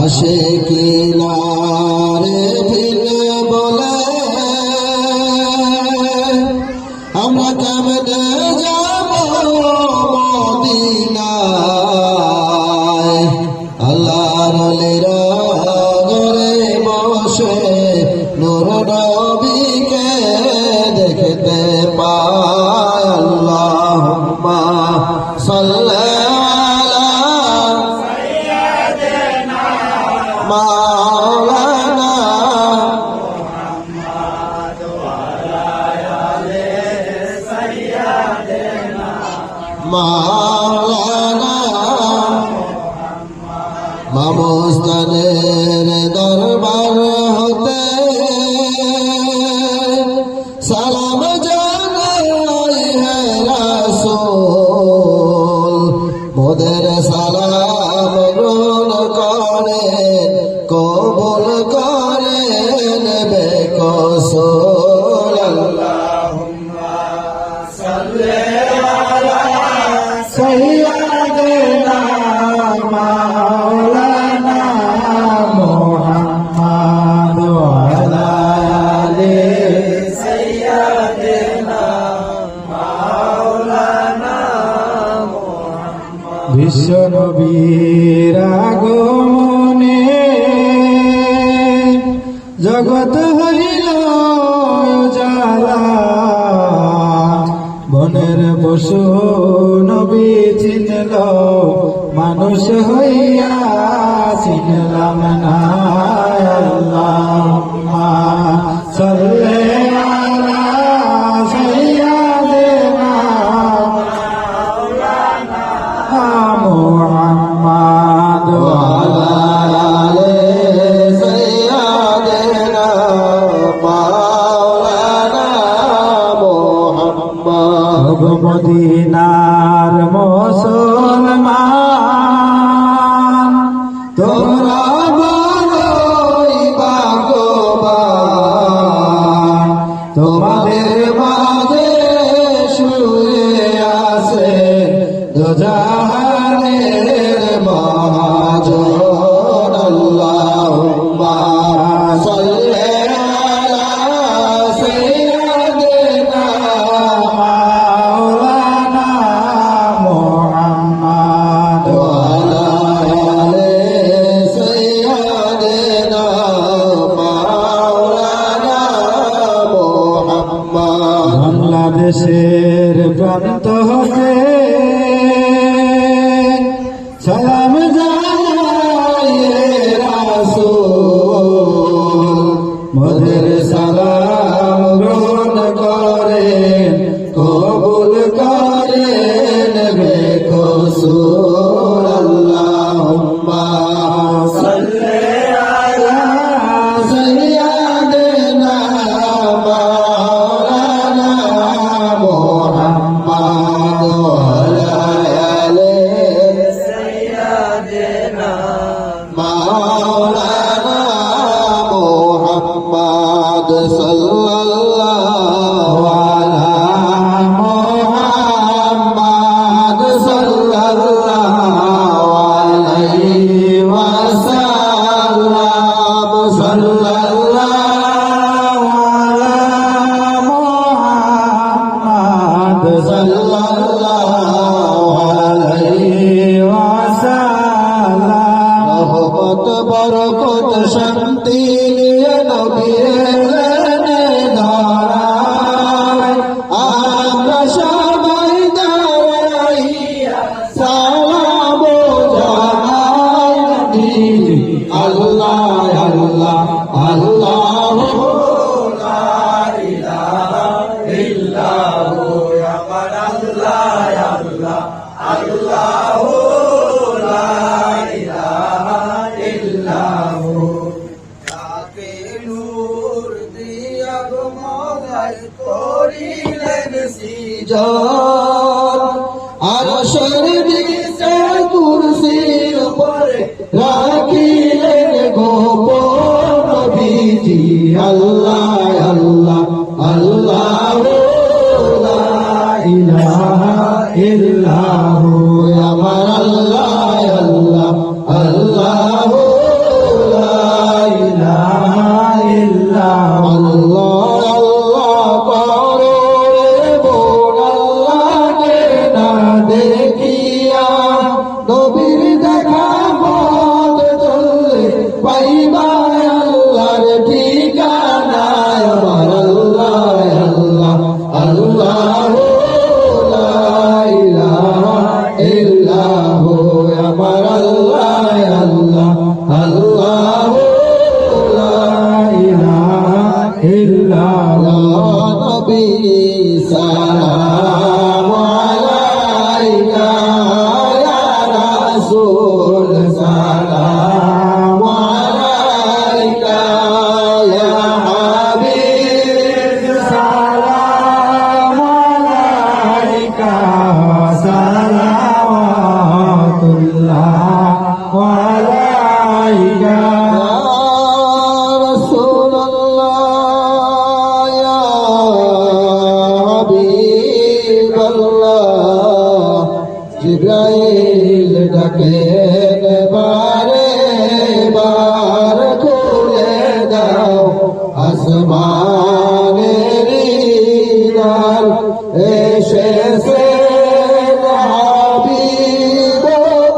আশিকিনা রে ভিন বলে আমরা কেমনে যাব মদিনায় আল্লাহর ওলিরা ঘরে বসে নূর নবীকে দেখতে পায় আল্লাহুম্মা সাল্লি আলা সাইয়্যিদিনা মাওলানা মুহাম্মদ ওয়া আলা আলি সাইয়্যিদিনা মাওলানা মামুস্তানের দরবার হতে সালাম জানাই হে রাসূল মোদের সালাম গ্রহণ করে কবুল করে নেবে কসুল আল্লাহুম্মা সাল্লি আলা সাইয়্যিদিনা মাওলানা মুহাম্মদ ওয়া আলা আলি সাইয়্যিদিনা মাওলানা মুহাম্মদ বিশ্ব নবীর আগমনে জগৎ হইল উজালা বনের পশু নবী চিনল মানুষ হইয়া চিনলাম না আল্লাহুম্মা সাল্লি আলা সাইয়্যিদিনা মাওলানা মুহাম্মদ ওয়া আলা আলি সাইয়্যিদিনা মাওলানা মুহাম্মদ মদিনার মুসলমান তোমরা বড়ই ভাগ্যবান তোমাদের মাঝে শুয়ে আছে দুজাহানের মহাজন আল্লাহুম্মা সাল্লি আলা সাইয়্যিদিনা মাওলানা মুহাম্মদ ওয়া আলা আলি সাইয়্যিদিনা মাওলানা মুহাম্মদ বাংলাদেশের প্রান্ত হতে সালাম জানাই হে রাসূল মোদের সালাম গ্রহণ করেন কবুল করেন নেবে কসুল আল্লাহুম্মা সাল্লি আলা সাইয়্যিদিনা মাওলানা মুহাম্মদ ওয়া আলা আলি সাইয়্যিদিনা মাওলানা মুহাম্মদ সাল্লাল্লাহু আলা মুহাম্মদ সাল্লাল্লাহু আলাইহি ওয়াসাল্লাম সাল্লাল্লাহু আলা মুহাম্মদ সাল্লাল্লাহু আলাইহি ওয়াসাল্লাম রহমত বরকত শান্তি নিয়ে নবী এলেন ধরায় আমরা সবাই দাঁড়াইয়া সালাম জানাই নবীজি আল্লাহ আল্লাহ আল্লাহু লা ইলাহা ইল্লাহু আমার আল্লাহ আল্লাহ আল্লাহু লা ইলাহা ইল্লাহু তাকে নূর দিয়া গো মওলাই করিলেন সৃজন আরশের নিচে কুরসির উপরে রাখিলেন গোপন নবীজি আল্লাহ আল্লাহ আল্লাহু লা ইলাহা ইল্লাহু আমার আল্লাহ আল্লাহ আল্লাহু সালাম আলাইকা ইয়া রাসূল সালাম আলাইকা ইয়া হাবিব সালাম আলাইকা সালাওয়াতুল্লাহ আলাইকা জিব্রাইল ডাকেন বারে বার খুলে দাও আসমানের দ্বার এসেছে হাবিব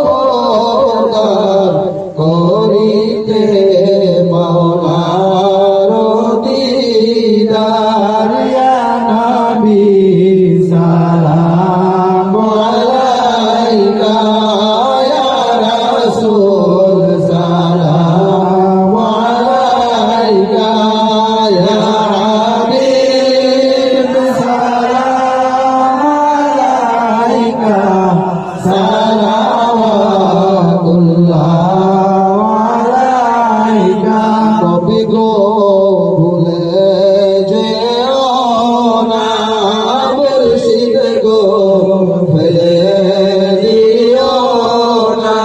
খোদার করিতে মাওলার দিদার ইয়া নবী সালাম আলাইকা ইয়া রাসূল সালাম আলাইকা ইয়া হাবিব সালাম আলাইকা সালাওয়াতুল্লাহ আলাইকা কবি গো ভুলে যেও না মুর্শিদ গো ফেলে দিও না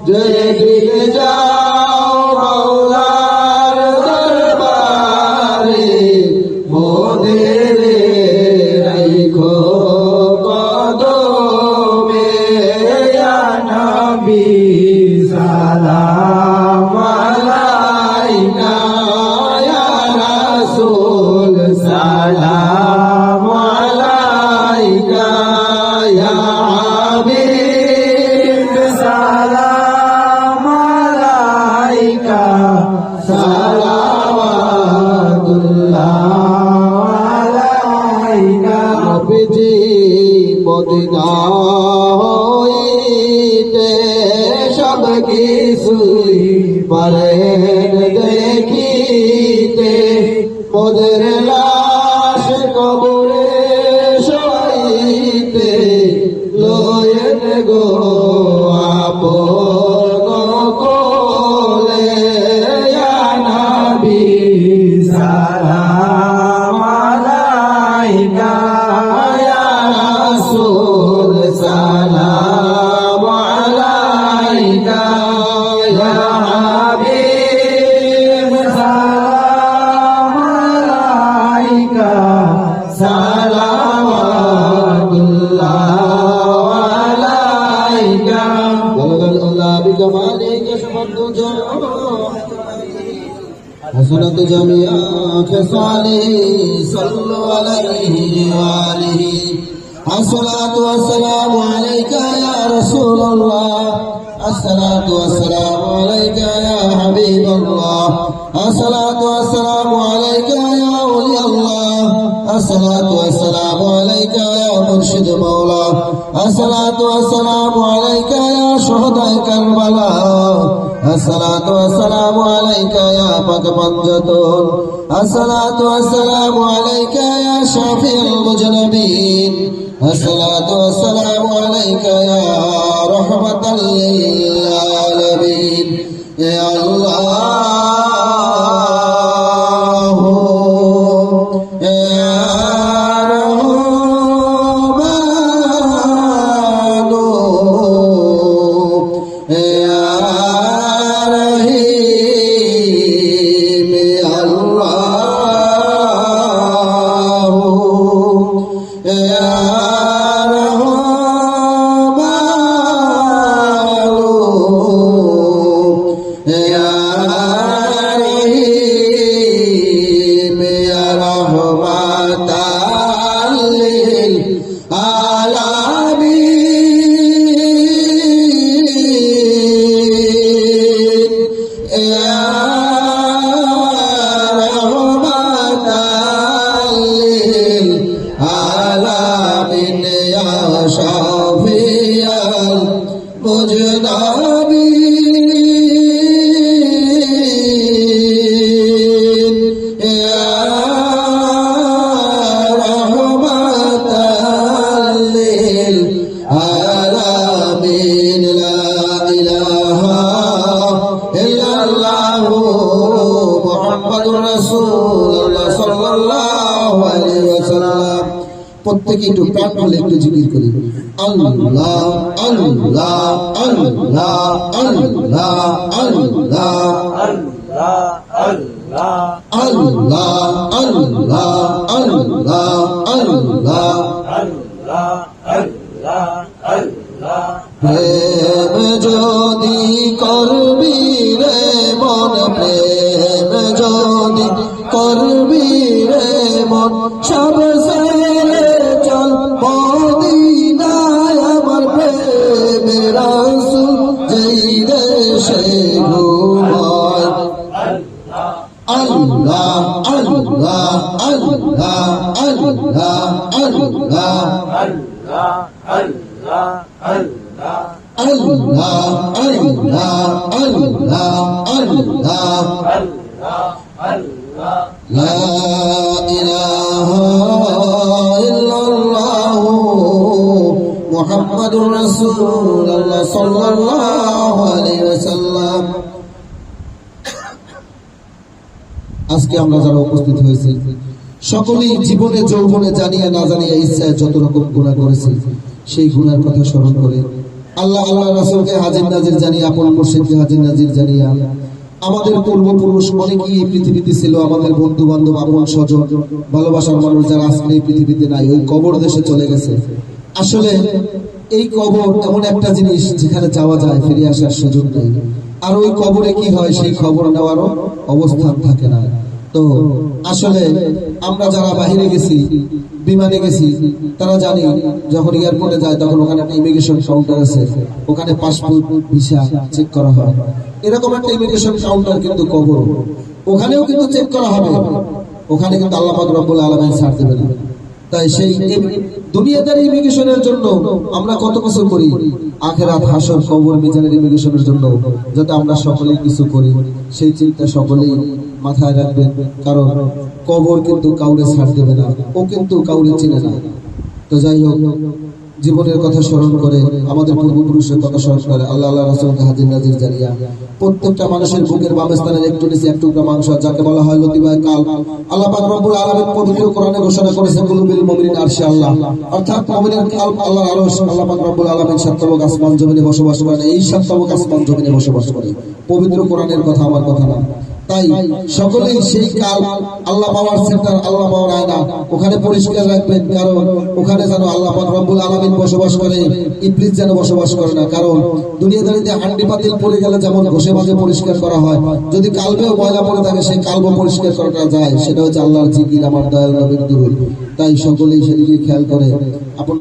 যেদিন যাও মাওলার দরবারে মোদের রাইখো কদমে ইয়া নবী সালাম আলাইকা ইয়া রাসূল সালাম আলাইকা ইয়া হাবিব সালাম আলাইকা সালাওয়াতুল্লাহ আলাইকা নবীজি মদিনা হইতে সব কিছুই পারেন দেখিতে মোদের লাশ কবরে শোয়াইতে লয়েন গো আপন কোলে ইয়া নবী সালাম আলাইকা ইয়া রাসূল সালাম আলাইকা ইয়া হাবিব সালাম আলাইকা সালাওয়াতুল্লাহ আলাইকা বলগল আল্লাহ বিকমালিকা সুবহানাহু حسنت جميع خصاله صلوا عليه وآله الصلاة والسلام عليك يا رسول الله الصلاة والسلام عليك يا حبيب الله الصلاة والسلام عليك يا ولي الله الصلاة والسلام عليك يا مرشد مولا الصلاة والسلام عليك يا شهداء كربلاء الصلاة والسلام عليك يا پاک پنجتون الصلاة والسلام عليك يا شافي المجنبين الصلاة والسلام عليك يا رحمة للعالمين يا الله يا প্রত্যেকে একটু প্রাণ খুলে একটু জিকির করি। আল্লাহ আল্লাহ আল্লাহ আল্লাহ আল্লাহ আল্লাহ আল্লাহ আল্লাহ আল্লাহ প্রেম যদি করবি রে মন, প্রেম যদি করবি রে মন, সব ছেড়ে চল মদিনায় আমার প্রেমের রাসূল যেই দেশে ঘুমায়। আল্লাহ আল্লাহ আল্লাহ আল্লাহ আল্লাহ আল্লাহ আল্লাহ আল্লাহ লা ইলাহা ইল্লাল্লাহ মুহাম্মাদুর রাসূলুল্লাহ সাল্লাল্লাহু আলাইহি ওয়াসাল্লাম। আজকে আমরা যারা উপস্থিত হয়েছি সকলেই জীবনে যৌবনে জানিয়া না জানিয়া ইচ্ছায় যত রকম গুনাহ করেছি, সেই গুনার কথা স্মরণ করে আল্লাহ আল্লাহ রাসূলকে হাজির নাজির জানিয়ে, আপন মুর্শিদকে হাজির নাজির জানিয়া, আমাদের পূর্বপুরুষ অনেকেই এই পৃথিবীতে ছিল, আমাদের বন্ধু বান্ধব আপন স্বজন ভালোবাসার মানুষ যারা আজকে এই পৃথিবীতে নাই, ওই কবর দেশে চলে গেছে। আসলে এই কবর এমন একটা জিনিস যেখানে যাওয়া যায়, ফিরে আসার সুযোগ নেই। আর ওই কবরে কি হয় সেই খবর নেওয়ারও অবস্থান থাকে না। তো আসলে আমরা যারা বাহিরে গেছি, বিমানে গেছি, তারা জানি যখন এয়ারপোর্টে যায় তখন ওখানে একটা ইমিগ্রেশন কাউন্টার আছে, ওখানে পাসপোর্ট ভিসা চেক করা হয়। এরকম একটা ইমিগ্রেশন কাউন্টার কিন্তু কবর, ওখানেও কিন্তু চেক করা হবে, ওখানে কিন্তু আল্লাহ পাক রব্বুল আলামিন ছাড় দেবে না। তাই সেই দুনিয়াদারি ইমিগ্রেশনের জন্য আমরা কত কিছু করি, আখিরাত হাসর কবর মিজানের ইমিগ্রেশনের জন্য যাতে আমরা সকলেই কিছু করি, সেই চিন্তা সকলেই মাথায় রাখবেন। কারণ কবর কিন্তু কাউরে ছাড় দেবে না, ও কিন্তু কাউরে চিনে না। তো যাই হোক, জীবনের কথা স্মরণ করে, আমাদের পূর্বপুরুষের কথা স্মরণ করে আল্লাহ আল্লাহ রাসূলকে হাজির নাজির জানিয়া, প্রত্যেকটা মানুষের বুকের বাম স্থানের একটু নিচে এক টুকরা মাংস, যাকে বলা হয় লতিবায় কাল, আল্লাহ পাক রব্বুল আলামিন পবিত্র কোরআনে ঘোষণা করেছেন কুলুবিল মুমিনিন আরশে আল্লাহ, অর্থাৎ মুমিনের কাল্ব আল্লাহর আরশ। আল্লাহ পাক রব্বুল আলামিন সাতবক আসমান জমিনে বসবাস করেন, এই সাতবক আসমান জমিনে বসবাস করে। পবিত্র কোরআনের কথা, আমার কথা না। তাই সকলেই সেই কাল আল্লাহ পাওয়ার সেন্টার, আল্লাহ পাওয়ার আয়না, ওখানে পরিষ্কার রাখবেন। কারণ ওখানে যেন আল্লাহ পাক রব্বুল আলামিন বসবাস করে, ইবলিস যেন বসবাস করে না। কারণ দুনিয়াদারিতে হান্ডি পাতিল পড়ে গেলে যেমন ঘষে মাজে পরিষ্কার করা হয়, যদি কালবেও ময়লা পড়ে থাকে সেই কালব পরিষ্কার করাটা যায়, সেটা হচ্ছে আল্লাহর জিকির, আমার দয়াল নবীর দুরূদ। তাই সকলেই সেদিকে খেয়াল করে আপন